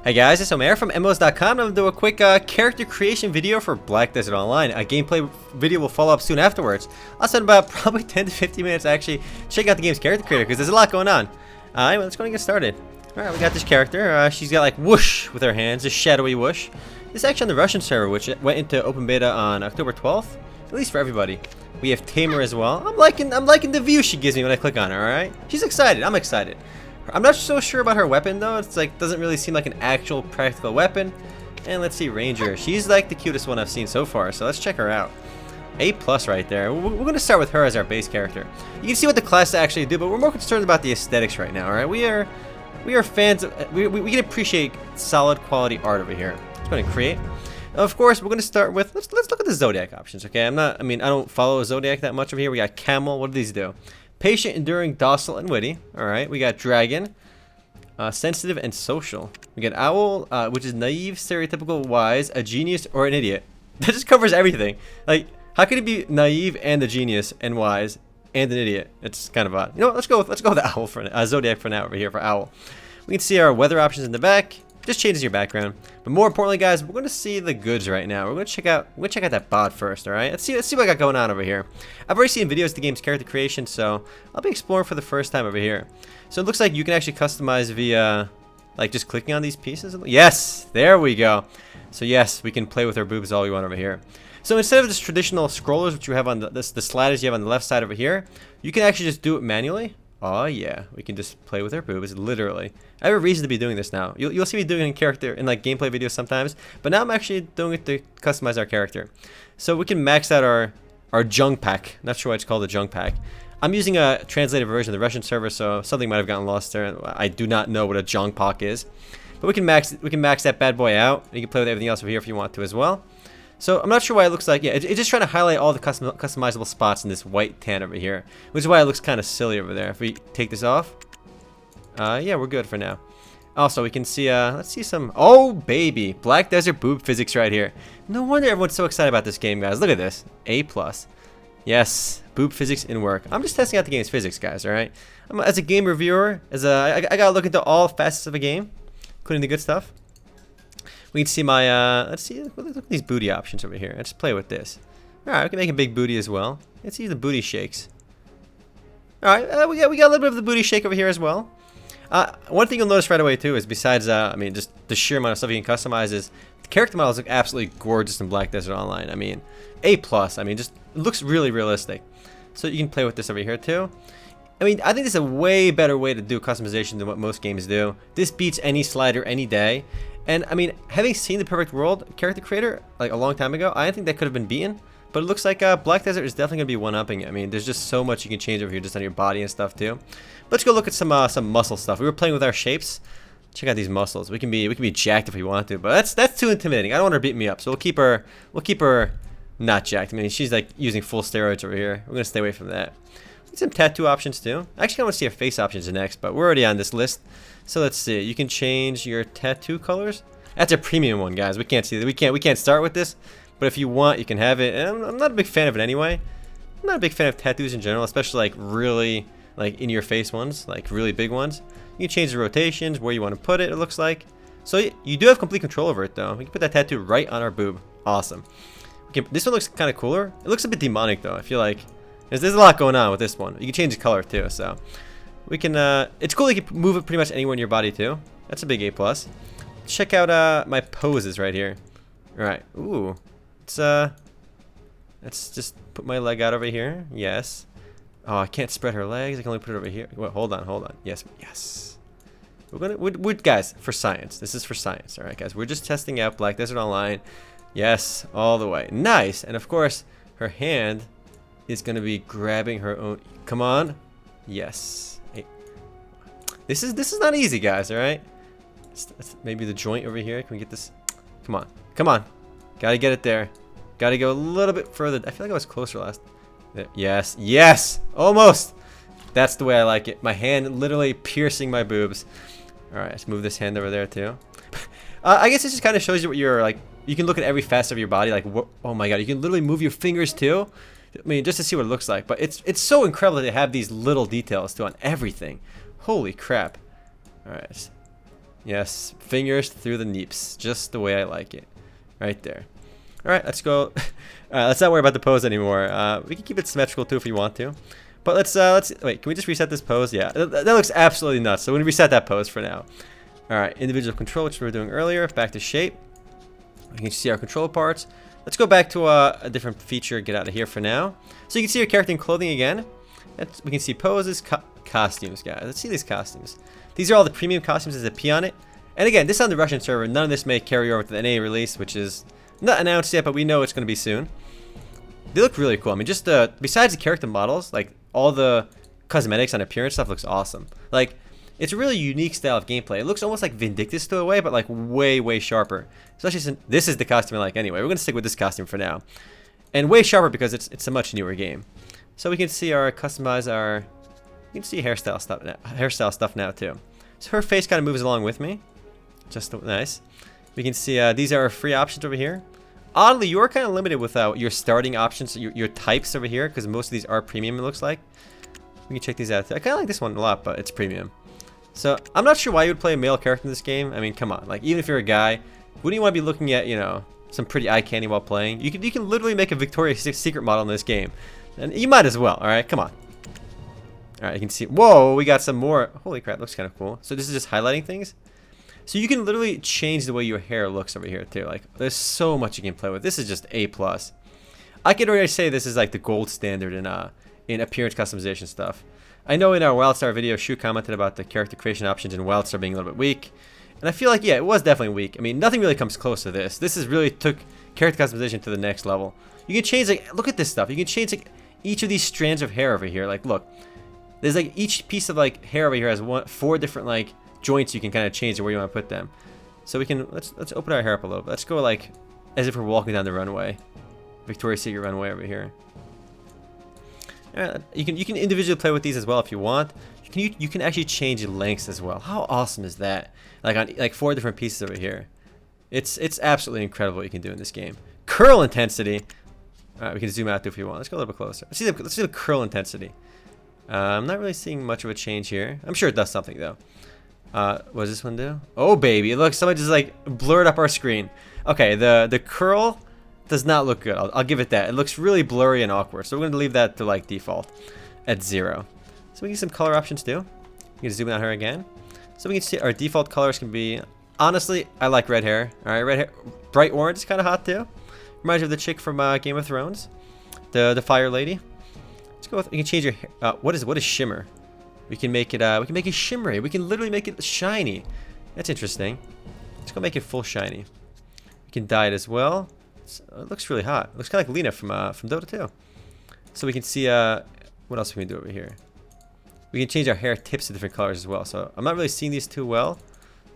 Hey guys, it's Omer from MMOs.com. I'm going to do a quick character creation video for Black Desert Online. A gameplay video will follow up soon afterwards. I'll spend about probably 10 to 15 minutes actually checking out the game's character creator because there's a lot going on. Anyway, let's go and get started. Alright, we got this character. She's got like whoosh with her hands, a shadowy whoosh. This is actually on the Russian server, which went into open beta on October 12th, at least for everybody. We have Tamer as well. I'm liking the view she gives me when I click on her, alright? She's excited. I'm excited. I'm not so sure about her weapon though. It's like doesn't really seem like an actual practical weapon. And let's see, Ranger. She's like the cutest one I've seen so far, so let's check her out. A+ right there. We're gonna start with her as our base character. You can see what the class actually do, but we're more concerned about the aesthetics right now. All right, we are fans of we can appreciate solid quality art over here. Let's go ahead and create. Of course, we're gonna start with let's look at the Zodiac options. Okay, I don't follow Zodiac that much over here. We got Camel. What do these do? Patient, enduring, docile, and witty. Alright, we got Dragon, sensitive, and social. We got Owl, which is naive, stereotypical, wise, a genius, or an idiot. That just covers everything. Like, how could it be naive and a genius and wise and an idiot? It's kind of odd. You know what? Let's go with Owl for Zodiac for now over here for Owl. We can see our weather options in the back. Just changes your background. But more importantly, guys, we're going to see the goods right now. We're going to check out that bot first, all right? Let's see what I got going on over here. I've already seen videos of the game's character creation, so I'll be exploring for the first time over here. So it looks like you can actually customize via, like, just clicking on these pieces. Yes, there we go. So yes, we can play with our boobs all we want over here. So instead of just traditional scrollers, which you have on the sliders you have on the left side over here, you can actually just do it manually. Oh yeah, we can just play with our boobs, literally. I have a reason to be doing this now. You'll see me doing it in character in like gameplay videos sometimes, but now I'm actually doing it to customize our character. So we can max out our junk pack. Not sure why it's called a junk pack. I'm using a translated version of the Russian server, so something might have gotten lost there. I do not know what a junk pack is, but we can max that bad boy out. You can play with everything else over here if you want to as well. So I'm not sure why it looks like, yeah, it's just trying to highlight all the customizable spots in this white tan over here, which is why it looks kind of silly over there. If we take this off, yeah, we're good for now. Also, we can see, let's see some, oh baby, Black Desert boob physics right here. No wonder everyone's so excited about this game, guys. Look at this, A+. Yes, boob physics in work. I'm just testing out the game's physics, guys, all right? As a game reviewer, I gotta look into all facets of a game, including the good stuff. We can see my, let's see, look at these booty options over here. Let's play with this. Alright, we can make a big booty as well. Let's see the booty shakes. Alright, we got a little bit of the booty shake over here as well. One thing you'll notice right away too is besides, just the sheer amount of stuff you can customize is the character models look absolutely gorgeous in Black Desert Online. A+, just it looks really realistic. So you can play with this over here too. I think this is a way better way to do customization than what most games do. This beats any slider any day. And having seen the Perfect World character creator like a long time ago, I think that could have been beaten. But it looks like Black Desert is definitely gonna be one-upping it. There's just so much you can change over here just on your body and stuff too. Let's go look at some muscle stuff. We were playing with our shapes. Check out these muscles. We can be jacked if we want to, but that's too intimidating. I don't want her to beat me up, so we'll keep her not jacked. She's like using full steroids over here. We're gonna stay away from that. Some tattoo options too. Actually, I want to see our face options next, but we're already on this list. So let's see. You can change your tattoo colors. That's a premium one, guys. We can't see that. We can't start with this, but if you want, you can have it. And I'm not a big fan of it anyway. I'm not a big fan of tattoos in general, especially like really like in your face ones, like really big ones. You can change the rotations, where you want to put it. It looks like. So you do have complete control over it though. We can put that tattoo right on our boob. Awesome. Okay, this one looks kind of cooler. It looks a bit demonic though. I feel like. There's a lot going on with this one. You can change the color too, so we can. It's cool. You can move it pretty much anywhere in your body too. That's a big A+. Check out my poses right here. All right. Ooh. Let's just put my leg out over here. Yes. Oh, I can't spread her legs. I can only put it over here. Wait, hold on. Yes. We're guys, for science. This is for science. All right, guys. We're just testing out Black Desert Online. Yes, all the way. Nice. And of course, her hand is gonna be grabbing her own. Come on, yes. Hey. This is not easy, guys. All right. Maybe the joint over here. Can we get this? Come on. Gotta get it there. Gotta go a little bit further. I feel like I was closer last. Yes, almost. That's the way I like it. My hand literally piercing my boobs. All right, let's move this hand over there too. I guess this just kind of shows you what you're like. You can look at every facet of your body. Like, oh my God, you can literally move your fingers too. Just to see what it looks like. But it's so incredible to have these little details too on everything. Holy crap. Alright. Yes, fingers through the neeps, just the way I like it, right there. All right, let's go. Let's not worry about the pose anymore. We can keep it symmetrical too if we want to. But let's wait. Can we just reset this pose? Yeah, that looks absolutely nuts. So we're gonna reset that pose for now. All right, individual control, which we were doing earlier. Back to shape. We can see our control parts. Let's go back to a different feature. Get out of here for now. So you can see your character in clothing again. We can see poses, costumes, guys. Let's see these costumes. These are all the premium costumes as a P on it. And again, this is on the Russian server. None of this may carry over to the NA release, which is not announced yet, but we know it's going to be soon. They look really cool. I mean, just besides the character models, like all the cosmetics and appearance stuff looks awesome. Like, it's a really unique style of gameplay. It looks almost like Vindictus to a way, but like way, way sharper. Especially since this is the costume I like anyway. We're going to stick with this costume for now. And way sharper because it's a much newer game. So we can see you can see hairstyle stuff now too. So her face kind of moves along with me. Just nice. We can see these are our free options over here. Oddly, you're kind of limited with your starting options, your types over here, because most of these are premium, it looks like. We can check these out too. I kind of like this one a lot, but it's premium. So I'm not sure why you would play a male character in this game. I mean, come on. Like, even if you're a guy, wouldn't you want to be looking at, you know, some pretty eye candy while playing? You can literally make a Victoria's Secret model in this game. And you might as well, alright? Come on. Alright, you can see. Whoa, we got some more. Holy crap, looks kind of cool. So this is just highlighting things. So you can literally change the way your hair looks over here too. Like, there's so much you can play with. This is just A+. I could already say this is like the gold standard in appearance customization stuff. I know in our WildStar video, Shu commented about the character creation options in WildStar being a little bit weak. And I feel like, yeah, it was definitely weak. I mean, nothing really comes close to this. This is really took character customization to the next level. You can change, like, look at this stuff. You can change, like, each of these strands of hair over here. Like, look. There's, like, each piece of, like, hair over here has 4 different, like, joints you can kind of change to where you want to put them. So we can, let's open our hair up a little bit. Let's go, like, as if we're walking down the runway. Victoria's Secret runway over here. You can individually play with these as well if you want. You can actually change lengths as well. How awesome is that? Like on like 4 different pieces over here. It's absolutely incredible what you can do in this game. Curl intensity. All right, we can zoom out too if you want. Let's go a little bit closer. Let's see the curl intensity. I'm not really seeing much of a change here. I'm sure it does something though. What does this one do? Oh baby, look, somebody just like blurred up our screen. Okay, the curl does not look good. I'll give it that. It looks really blurry and awkward. So we're going to leave that to like default at 0. So we get some color options too. We can zoom out here again. So we can see our default colors can be, honestly, I like red hair. All right, red hair, bright orange is kind of hot too. Reminds me of the chick from Game of Thrones, the fire lady. Let's go with, we can change your hair. What is shimmer? We can make it shimmery. We can literally make it shiny. That's interesting. Let's go make it full shiny. We can dye it as well. It looks really hot. It looks kind of like Lena from Dota 2. So we can see what else can we do over here? We can change our hair tips to different colors as well. So I'm not really seeing these too well.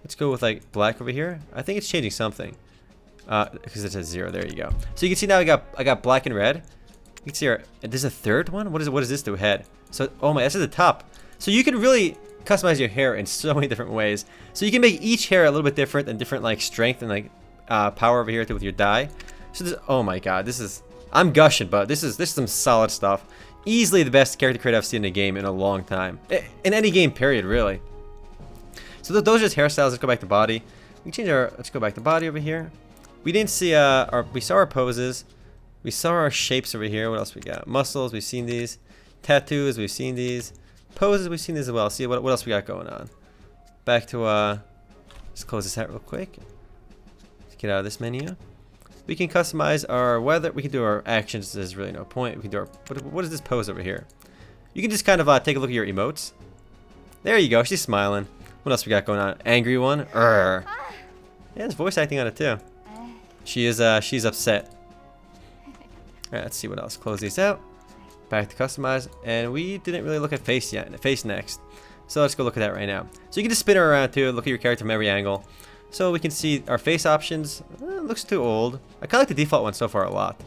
Let's go with like black over here. I think it's changing something because it's at 0. There you go. So you can see now I got black and red. You can see there's a third one. What is this to head? So oh my, this is the top. So you can really customize your hair in so many different ways. So you can make each hair a little bit different and different like strength and like power over here too with your dye. So this, oh my god, I'm gushing, but this is some solid stuff. Easily the best character creator I've seen in a game in a long time. In any game, period, really. So those are just hairstyles. Let's go back to body. We can change let's go back to body over here. We didn't see we saw our poses. We saw our shapes over here. What else we got? Muscles, we've seen these. Tattoos, we've seen these. Poses, we've seen these as well. See what else we got going on. Back to, let's close this out real quick. Let's get out of this menu. We can customize our weather. We can do our actions. There's really no point. We can do our, what is this pose over here? You can just kind of take a look at your emotes. There you go. She's smiling. What else we got going on? Angry one. Yeah, there's voice acting on it too. She's upset. Alright, let's see what else. Close these out. Back to customize. And we didn't really look at face yet. Face next. So let's go look at that right now. So you can just spin her around too. Look at your character from every angle. So we can see our face options. It looks too old. I kind of like the default one so far a lot.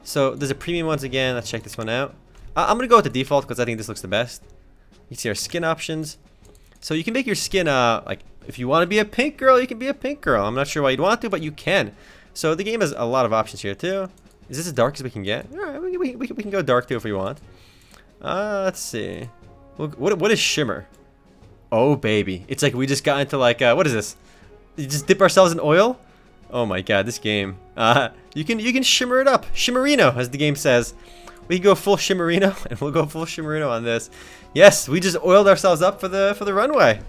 So there's a premium ones again. Let's check this one out. I'm going to go with the default because I think this looks the best. You can see our skin options. So you can make your skin, like, if you want to be a pink girl, you can be a pink girl. I'm not sure why you'd want to, but you can. So the game has a lot of options here too. Is this as dark as we can get? All right, we can go dark too if we want. Let's see. What is shimmer? Oh baby, it's like we just got into like what is this? You just dip ourselves in oil. Oh my god, this game. You can shimmer it up. Shimmerino, as the game says. We can go full shimmerino, and we'll go full shimmerino on this. Yes, we just oiled ourselves up for the runway.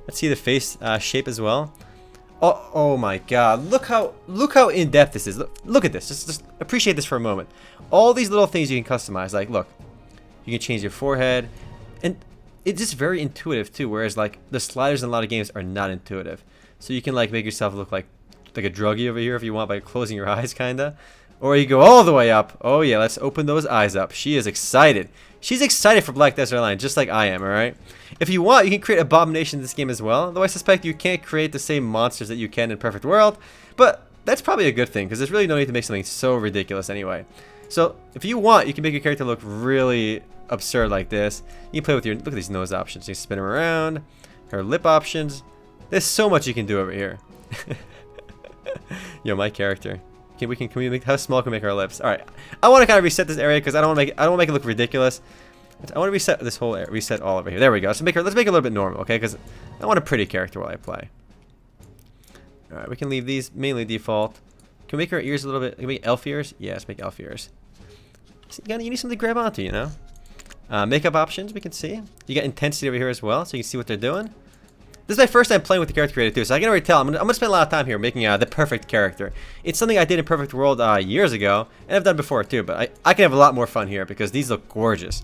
Let's see the face shape as well. Oh my god, look how in depth this is. Look at this. Just appreciate this for a moment. All these little things you can customize. Like, look, you can change your forehead, and it's just very intuitive too. Whereas like the sliders in a lot of games are not intuitive. So you can like make yourself look like a druggie over here if you want by closing your eyes, kinda. Or you go all the way up. Oh yeah, let's open those eyes up. She is excited. She's excited for Black Desert Online, just like I am, alright? If you want, you can create Abomination in this game as well. Though I suspect you can't create the same monsters that you can in Perfect World. But that's probably a good thing, because there's really no need to make something so ridiculous anyway. So, if you want, you can make your character look really absurd like this. You can play with your, look at these nose options. You can spin them around. Her lip options. There's so much you can do over here. Yo, my character. Can we make, how small can we make our lips? All right, I want to kind of reset this area because I don't want to make it look ridiculous. I want to reset this whole area, reset all over here. There we go. Let's make it a little bit normal, okay? Because I want a pretty character while I play. All right, we can leave these mainly default. Can we make our ears a little bit? Can we make elf ears? Yeah, let's make elf ears. You need something to grab onto, you know. Makeup options we can see. You got intensity over here as well, so you can see what they're doing. This is my first time playing with the character creator too, so I can already tell. I'm gonna spend a lot of time here making the perfect character. It's something I did in Perfect World years ago, and I've done before too. But I can have a lot more fun here because these look gorgeous.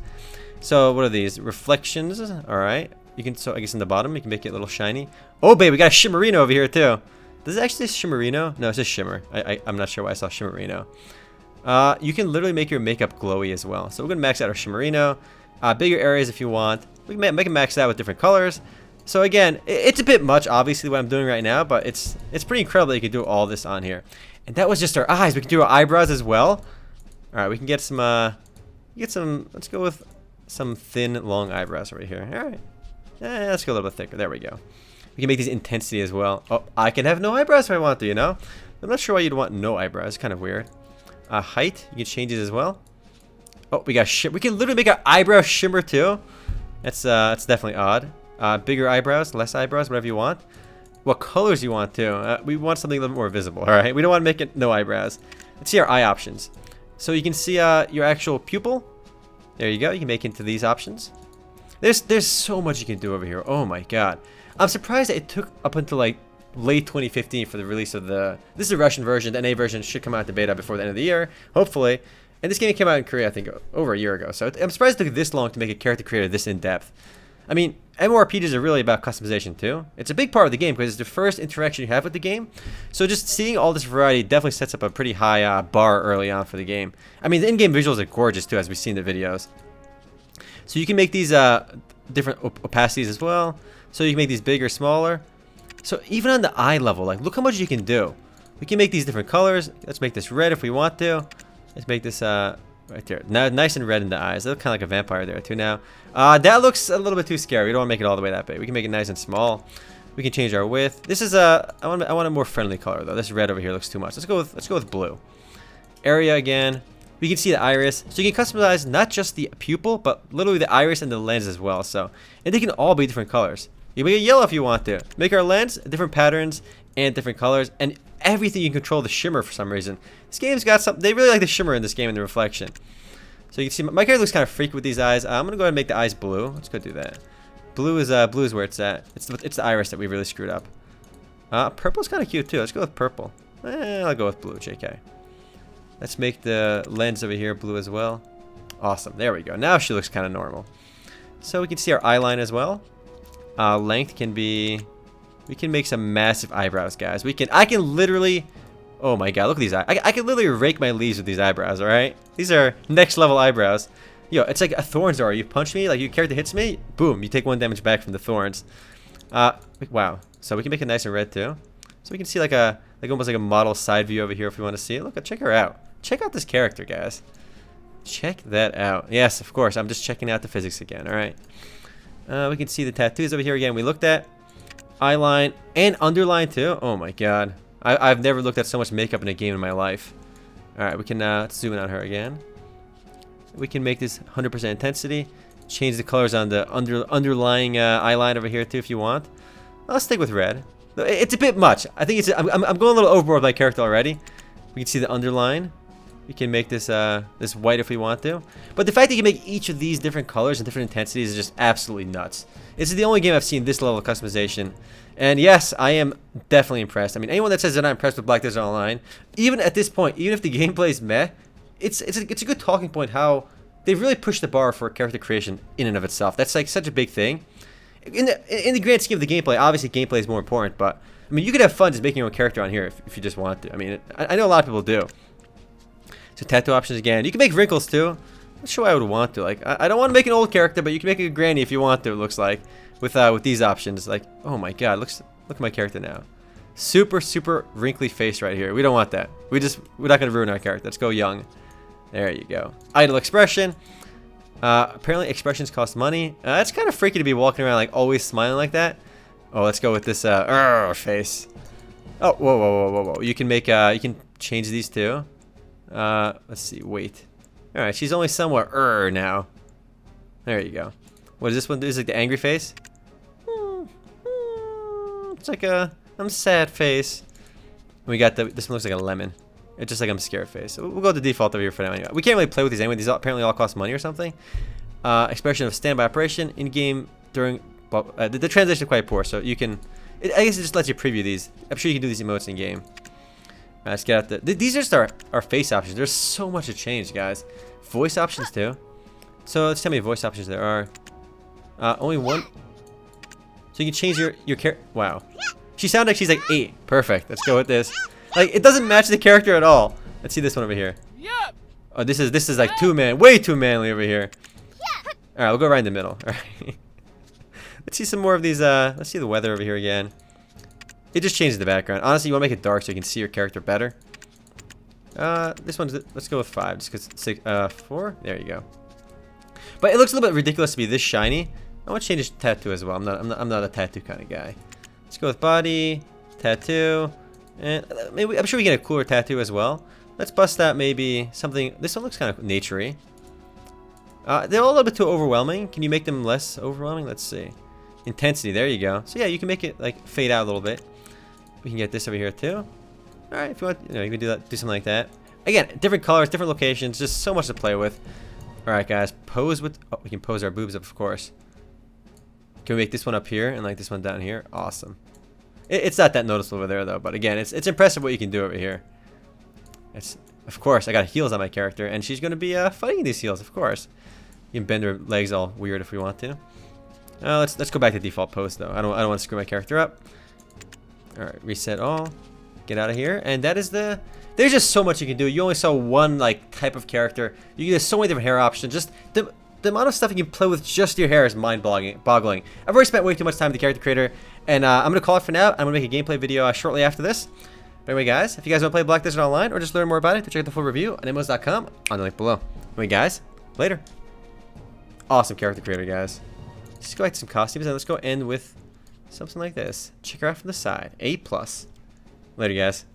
So what are these? Reflections. All right. You can, so I guess in the bottom you can make it a little shiny. Oh babe, we got a shimmerino over here too. Does it actually say shimmerino? No, it says shimmer. I'm not sure why I saw shimmerino. You can literally make your makeup glowy as well. So we're gonna max out our shimmerino. Bigger areas if you want. We can make it max out with different colors. So again, it's a bit much, obviously, what I'm doing right now, but it's pretty incredible that you can do all this on here. And that was just our eyes. We can do our eyebrows as well. All right, we can get some, let's go with some thin, long eyebrows right here. All right, let's go a little bit thicker. There we go. We can make these intensity as well. Oh, I can have no eyebrows if I want to, you know? I'm not sure why you'd want no eyebrows. It's kind of weird. Height, you can change it as well. Oh, we got we can literally make our eyebrow shimmer too. That's definitely odd. Bigger eyebrows, less eyebrows, whatever you want. What colors you want to. We want something a little bit more visible, alright? We don't want to make it no eyebrows. Let's see our eye options. So you can see your actual pupil. There you go. You can make it into these options. There's so much you can do over here. Oh my god. I'm surprised that it took up until like late 2015 for the release of the... This is a Russian version. The NA version should come out to beta before the end of the year, hopefully. And this game came out in Korea, I think, over a year ago. So I'm surprised it took this long to make a character creator this in-depth. I mean, MMORPGs are really about customization too. It's a big part of the game because it's the first interaction you have with the game. So just seeing all this variety definitely sets up a pretty high bar early on for the game. I mean, the in-game visuals are gorgeous too, as we've seen in the videos. So you can make these different opacities as well. So you can make these bigger, smaller. So even on the eye level, like look how much you can do. We can make these different colors. Let's make this red if we want to. Let's make this right there. Now, nice and red in the eyes. They look kind of like a vampire there too now. That looks a little bit too scary. We don't want to make it all the way that big. We can make it nice and small. We can change our width. This is I want a more friendly color though. This red over here looks too much. Let's go with blue. Area again. We can see the iris. So you can customize not just the pupil, but literally the iris and the lens as well. So, and they can all be different colors. You can make it yellow if you want to. Make our lens different patterns and different colors, and everything you can control the shimmer for some reason. This game's got some. They really like the shimmer in this game and the reflection. So you can see my character looks kind of freaky with these eyes. I'm gonna go ahead and make the eyes blue. Let's go do that. Blue is where it's at. It's the iris that we really screwed up. Purple's kind of cute too. Let's go with purple. I'll go with blue. JK. Let's make the lens over here blue as well. Awesome. There we go. Now she looks kind of normal. So we can see our eye line as well. Length can be. We can make some massive eyebrows, guys. I can literally. Oh my god, look at these eyes. I can literally rake my leaves with these eyebrows, alright? These are next level eyebrows. Yo, it's like a thorns are. You punch me, like your character hits me, boom, you take 1 damage back from the thorns. Wow. So we can make it nice and red too. So we can see like almost like a model side view over here if we want to see it. Look, check her out. Check out this character, guys. Check that out. Yes, of course. I'm just checking out the physics again. All right. We can see the tattoos over here again. We looked at eye line and underline too. Oh my god. I've never looked at so much makeup in a game in my life. All right. We can zoom in on her again. We can make this 100% intensity. Change the colors on the underlying eye line over here too if you want. I'll stick with red. It's a bit much. I think I'm going a little overboard with my character already. We can see the underline. We can make this this white if we want to. But the fact that you can make each of these different colors and different intensities is just absolutely nuts. This is the only game I've seen this level of customization. And yes, I am definitely impressed. I mean, anyone that says they're not impressed with Black Desert Online, even at this point, even if the gameplay is meh, it's a good talking point how they've really pushed the bar for character creation in and of itself. That's like such a big thing. In the grand scheme of the gameplay, obviously gameplay is more important, but I mean, you could have fun just making your own character on here if you just want to. I mean, I know a lot of people do. So tattoo options again. You can make wrinkles too. I'm not sure why I would want to. Like, I don't want to make an old character, but you can make a granny if you want to. It looks like with these options. Like, oh my God, look at my character now. Super wrinkly face right here. We don't want that. We're not gonna ruin our character. Let's go young. There you go. Idle expression. Apparently expressions cost money. It's kind of freaky to be walking around like always smiling like that. Oh, let's go with this face. Oh, whoa. You can make you can change these too. Let's see. Wait. All right, she's only somewhat now. There you go. What does this one do? Is it like the angry face? It's like I'm sad face. We got this one looks like a lemon. It's just like I'm scared face. So we'll go to default over here for now anyway. We can't really play with these anyway. These apparently all cost money or something. Expression of standby operation in game during the translation is quite poor, so you can. I guess it just lets you preview these. I'm sure you can do these emotes in game. Let's get out these are just our face options. There's so much to change, guys. Voice options too. So let's tell me voice options there are. Only one. So you can change your character. Wow. She sounded like she's like 8. Perfect. Let's go with this. Like, it doesn't match the character at all. Let's see this one over here. Oh, this is like way too manly over here. All right, we'll go right in the middle. All right. Let's see some more of these. Let's see the weather over here again. It just changes the background. Honestly, you want to make it dark so you can see your character better. This one's. Let's go with 5, just because 4. There you go. But it looks a little bit ridiculous to be this shiny. I want to change the tattoo as well. I'm not a tattoo kind of guy. Let's go with body, tattoo, and maybe I'm sure we get a cooler tattoo as well. Let's bust out maybe something. This one looks kind of naturey. They're all a little bit too overwhelming. Can you make them less overwhelming? Let's see. Intensity. There you go. So yeah, you can make it like fade out a little bit. We can get this over here too. All right, if you want, you can do that. Do something like that. Again, different colors, different locations. Just so much to play with. All right, guys. Pose with. Oh, we can pose our boobs up, of course. Can we make this one up here and like this one down here? Awesome. It's not that noticeable over there though, but again, it's impressive what you can do over here. Of course, I got heels on my character, and she's gonna be fighting these heels, of course. You can bend her legs all weird if we want to. Let's go back to default pose though. I don't want to screw my character up. All right, reset all. Get out of here, and that is the. There's just so much you can do. You only saw one like type of character. There's so many different hair options. Just the amount of stuff you can play with just your hair is mind-boggling. I've already spent way too much time with the character creator, and I'm going to call it for now. I'm going to make a gameplay video shortly after this. But anyway, guys, if you guys want to play Black Desert Online or just learn more about it, check out the full review on MMOs.com on the link below. Anyway, guys, later. Awesome character creator, guys. Just go back to some costumes, and let's go end with something like this. Check her out from the side. A+. Later, guys.